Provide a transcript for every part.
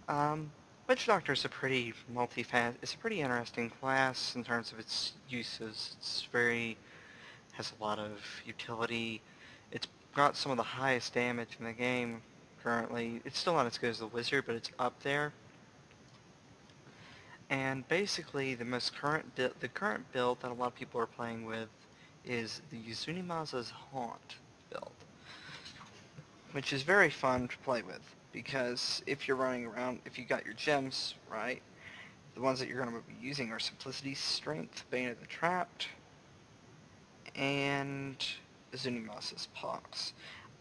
Um, Witch Doctor is a pretty it's a pretty interesting class in terms of its uses. Has a lot of utility. It's got some of the highest damage in the game currently. It's still not as good as the Wizard, but it's up there. And basically, the current build that a lot of people are playing with is the Zunimaza's Haunt build, which is very fun to play with because if you're running around, if you got your gems right, the ones that you're going to be using are Simplicity, Strength, Bane of the Trapped, and Zunimasa's Pox.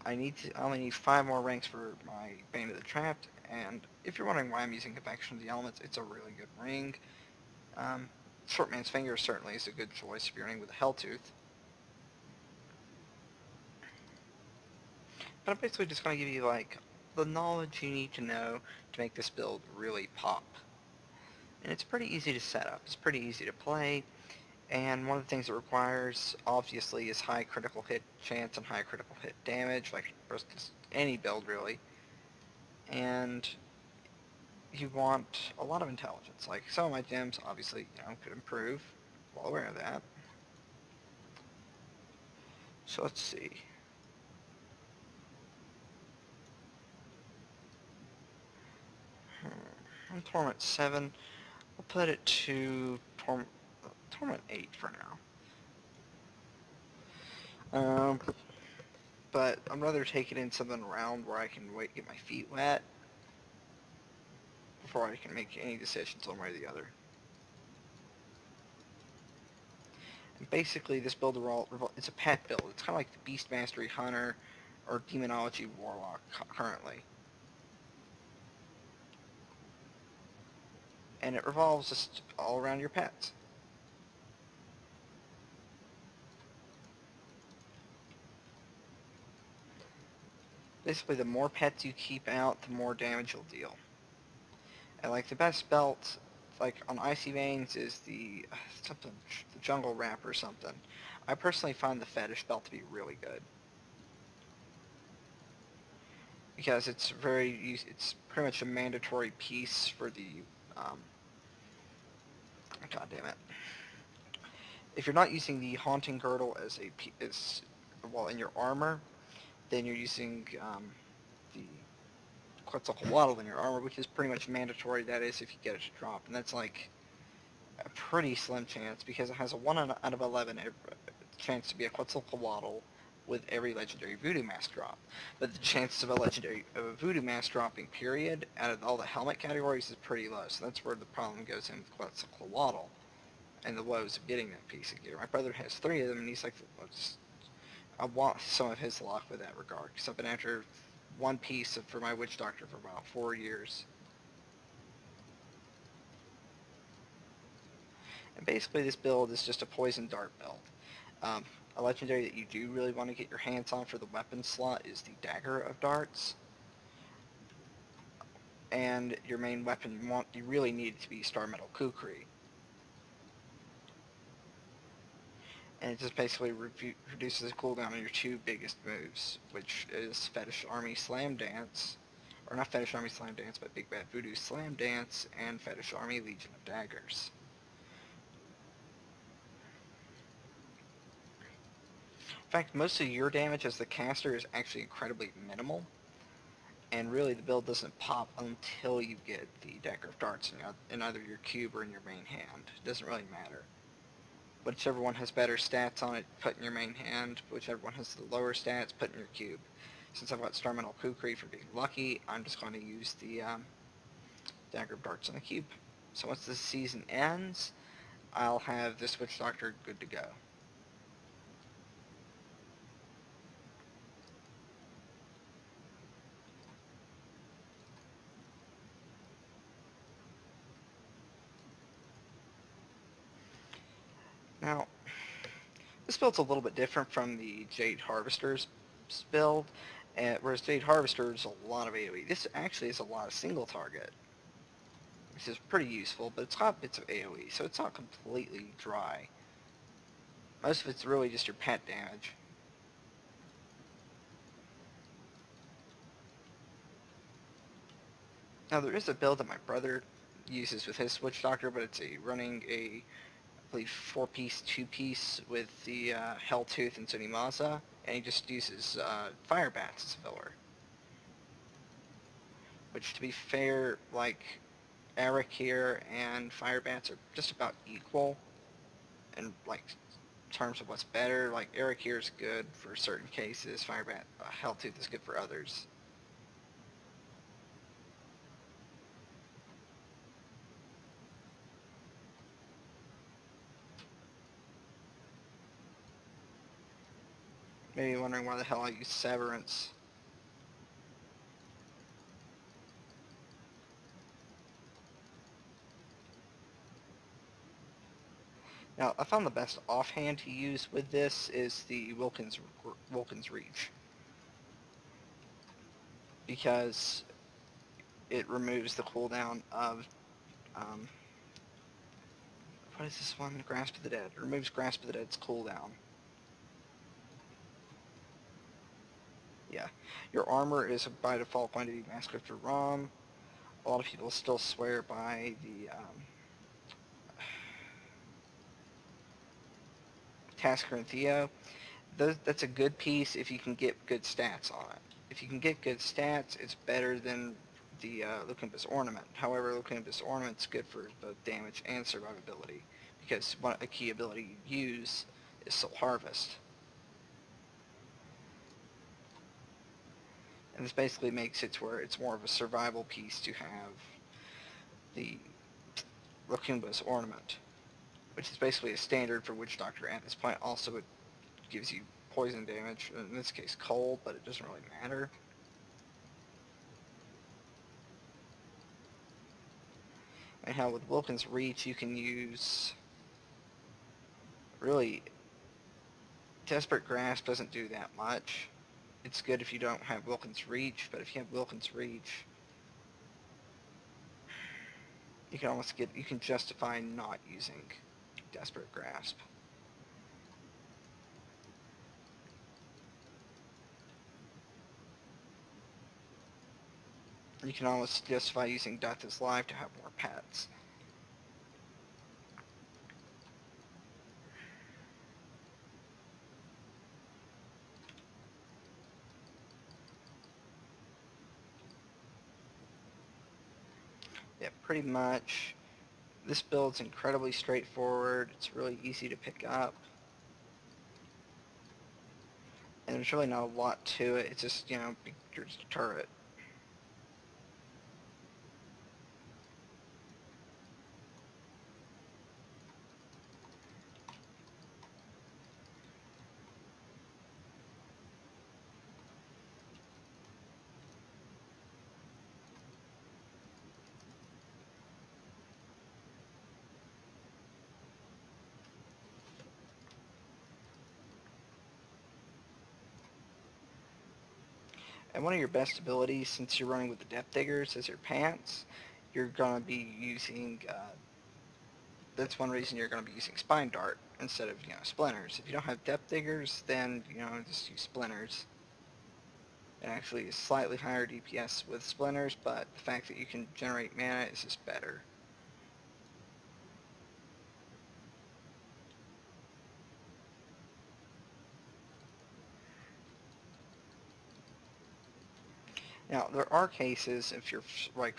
I only need 5 more ranks for my Bane of the Trapped, and if you're wondering why I'm using Convection of the Elements, it's a really good ring. Um, Short Man's Finger certainly is a good choice if you're running with a Helltooth. But I'm basically just going to give you, like, the knowledge you need to know to make this build really pop. And it's pretty easy to set up. It's pretty easy to play. And one of the things it requires, obviously, is high critical hit chance and high critical hit damage, like any build, really. And you want a lot of intelligence. Like, some of my gems, obviously, could improve. Well aware of that. So let's see. I'm Torment 7. I'll put it to Torment 8 for now. But I'd rather take it in something around where I can get my feet wet before I can make any decisions one way or the other. And basically, this build it's a pet build. It's kind of like the Beast Mastery Hunter or Demonology Warlock currently. And it revolves just all around your pets. Basically, the more pets you keep out, the more damage you'll deal. And like the best belt, like on Icy Veins, is the Jungle Wrap or something. I personally find the Fetish belt to be really good because it's pretty much a mandatory piece for the. God damn it! If you're not using the Haunting Girdle in your armor, then you're using the Quetzalcoatl in your armor, which is pretty much mandatory. That is, if you get it to drop, and that's like a pretty slim chance because it has a 1 out of 11 chance to be a Quetzalcoatl with every legendary Voodoo Mask drop. But the chances of a Voodoo Mask dropping, period, out of all the helmet categories is pretty low. So that's where the problem goes in with Quetzalcoatl and the woes of getting that piece of gear. My brother has 3 of them, and he's like, I want some of his luck with that regard, because I've been after one piece for my Witch Doctor for about 4 years. And basically this build is just a poison dart build. A legendary that you do really want to get your hands on for the weapon slot is the Dagger of Darts. And your main weapon you really need to be Star Metal Kukri. And it just basically reduces the cooldown on your 2 biggest moves, which is Fetish Army Slam Dance, or not Fetish Army Slam Dance, but Big Bad Voodoo Slam Dance, and Fetish Army Legion of Daggers. In fact, most of your damage as the caster is actually incredibly minimal, and really the build doesn't pop until you get the Dagger of Darts in either your cube or in your main hand. It doesn't really matter. Whichever one has better stats on it, put in your main hand. Whichever one has the lower stats, put in your cube. Since I've got Star Metal Kukri for being lucky, I'm just going to use the Dagger of Darts on the cube. So once the season ends, I'll have this Witch Doctor good to go. Now, this build's a little bit different from the Jade Harvester's build, whereas Jade Harvester's a lot of AoE. This actually is a lot of single target, which is pretty useful, but it's got bits of AoE, so it's not completely dry. Most of it's really just your pet damage. Now there is a build that my brother uses with his Witch Doctor, but it's running a, I believe, 4-piece, 2-piece with the Helltooth and Tsunimasa, and he just uses Fire Bats as a filler. Which, to be fair, like, Arakir and Fire Bats are just about equal in, like, terms of what's better. Like, Arakir is good for certain cases, Fire Bat, Helltooth is good for others. Maybe wondering why the hell I use Severance. Now, I found the best offhand to use with this is the Wilkins Reach, because it removes the cooldown of, what is this one? Grasp of the Dead. It removes Grasp of the Dead's cooldown. Yeah. Your armor is by default going to be Massacre ROM. A lot of people still swear by the Tasker and Theo. That's a good piece if you can get good stats on it. If you can get good stats, it's better than the Lucubus Ornament. However, Lucubus Ornament's good for both damage and survivability, because a key ability you use is Soul Harvest. And this basically makes it to where it's more of a survival piece to have the Lucubus Ornament, which is basically a standard for Witch Doctor at this point. Also, it gives you poison damage, in this case cold, but it doesn't really matter. And how with Wilkins Reach you can use, really, Desperate Grasp doesn't do that much. It's good if you don't have Wilkins Reach, but if you have Wilkins Reach, you can justify not using Desperate Grasp. You can almost justify using Death is Life to have more pets. Yeah, pretty much. This build's incredibly straightforward. It's really easy to pick up. And there's really not a lot to it. It's just, your turret. And one of your best abilities, since you're running with the Depth Diggers as your pants, you're going to be using, that's one reason you're going to be using Spine Dart instead of, Splinters. If you don't have Depth Diggers, then, just use Splinters. It actually is slightly higher DPS with Splinters, but the fact that you can generate mana is just better. Now, there are cases, if you're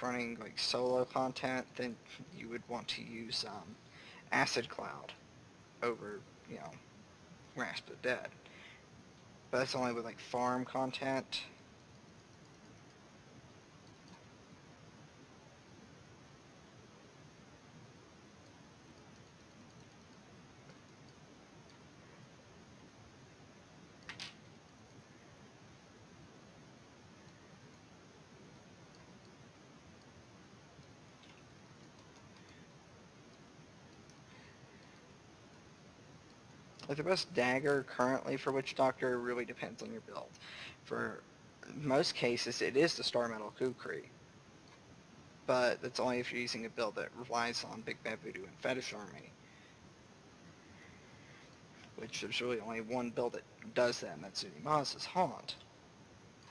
running solo content, then you would want to use Acid Cloud over, Grasp of the Dead. But that's only with farm content. The best dagger currently for Witch Doctor really depends on your build. For most cases, it is the Star Metal Kukri, but that's only if you're using a build that relies on Big Bad Voodoo and Fetish Army, which there's really only one build that does that, and that's Zunimasa's Haunt,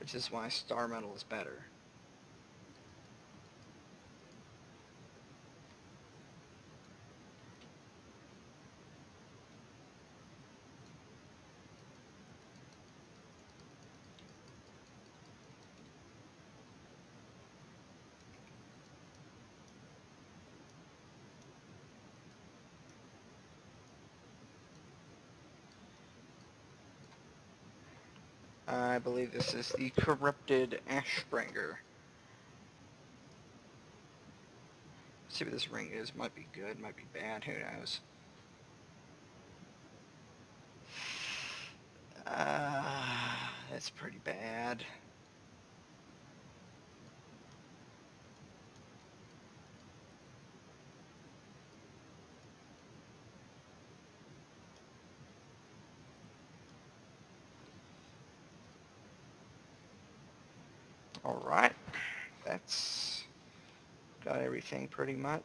which is why Star Metal is better. I believe this is the Corrupted Ashbringer. Let's see what this ring is. Might be good, might be bad, who knows. That's pretty bad. Alright, that's got everything pretty much.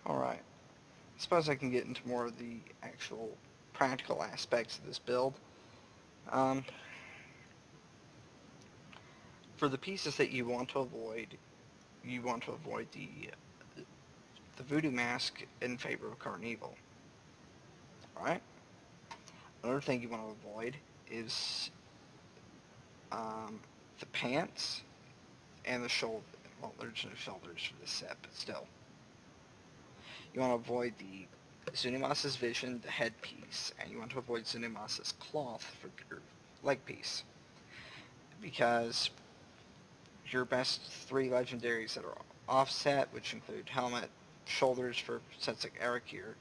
Alright, I suppose I can get into more of the actual practical aspects of this build. For the pieces that you want to avoid the Voodoo Mask in favor of Carnival. Alright? Another thing you want to avoid is the pants and the shoulder. Well, there's no shoulders for this set, but still. You want to avoid the Zunimasa's Vision, the headpiece, and you want to avoid Zunimasa's cloth for your leg piece. Because your best three legendaries that are offset, which include helmet, shoulders for sets like Arakir,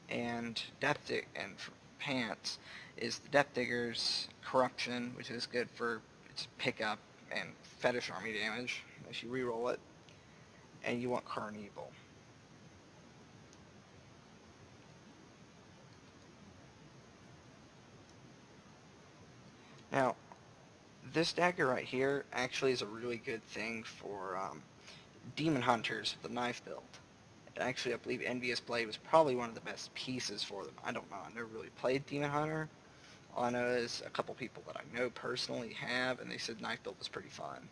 and and for pants, is the Depth Digger's Corruption, which is good for its pickup and fetish army damage as you reroll it, and you want Carnival. Now, this dagger right here actually is a really good thing for demon hunters with the knife build. And actually, I believe Envious Blade was probably one of the best pieces for them. I don't know. I never really played Demon Hunter. All I know is a couple people that I know personally have, and they said knife build was pretty fun.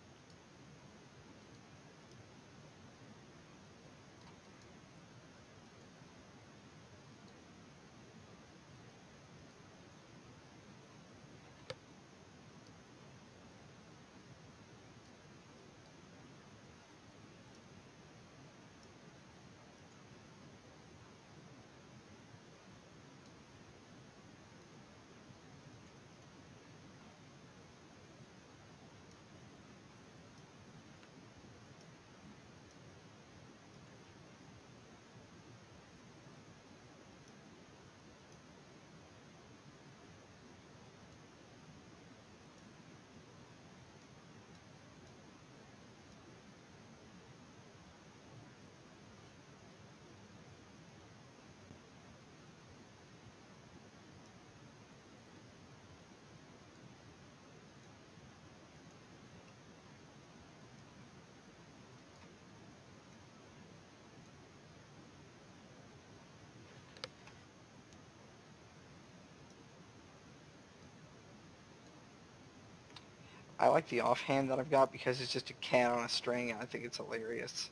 I like the offhand that I've got because it's just a cat on a string, and I think it's hilarious.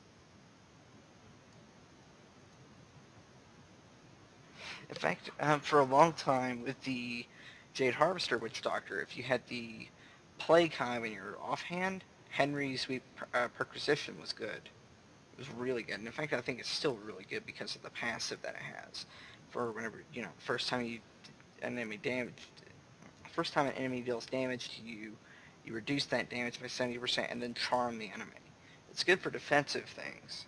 In fact, for a long time with the Jade Harvester Witch Doctor, if you had the Plague Hive in your offhand, Henry's Sweet Perquisition was good. It was really good. And in fact, I think it's still really good because of the passive that it has. For whenever, first time first time an enemy deals damage to you, you reduce that damage by 70% and then charm the enemy. It's good for defensive things.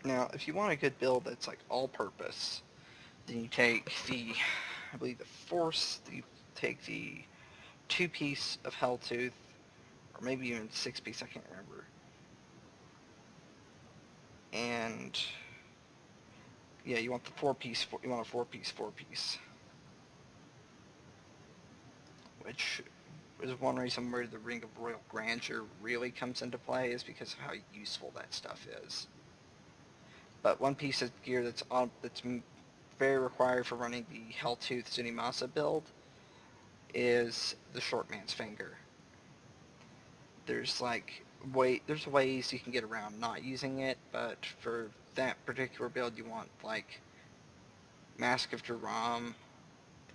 Now, if you want a good build that's like all-purpose, then you take I believe you take the 2-piece of Helltooth, or maybe even 6-piece, I can't remember. And yeah, you want the 4-piece, you want a 4-piece, which is one reason where the Ring of Royal Grandeur really comes into play is because of how useful that stuff is. But one piece of gear that's very required for running the Helltooth Zunimasa build is the short man's finger. There's there's ways you can get around not using it, but for that particular build you want like Mask of Duram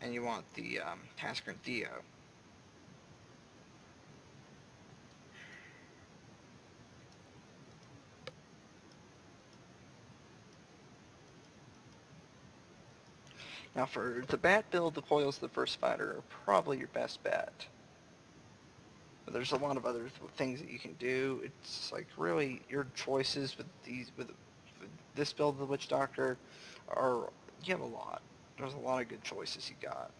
and you want the Tasker and Theo. Now for the bat build, the coils of the First Fighter are probably your best bet. But there's a lot of other things that you can do. It's like really your choices with this build of the Witch Doctor are, you have a lot. There's a lot of good choices you got.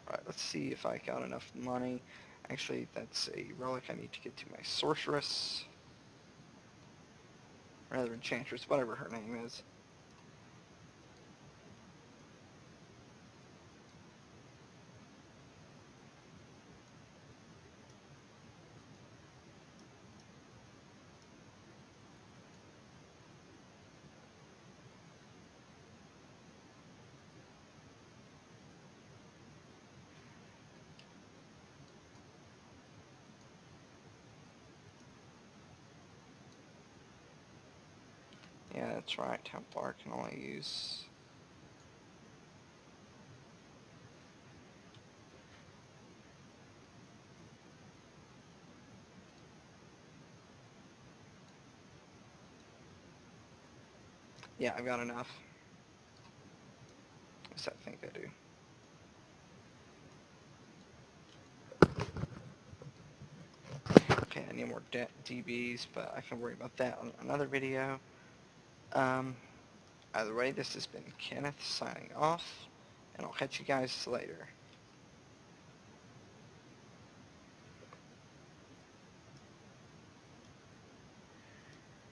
Alright, let's see if I got enough money. Actually, that's a relic I need to get to my sorceress. Rather enchantress, whatever her name is. Yeah, that's right. Templar can only use... Yeah, I've got enough. At least I think I do. Okay, I need more DBs, but I can worry about that on another video. Either way, this has been Kenneth signing off, and I'll catch you guys later.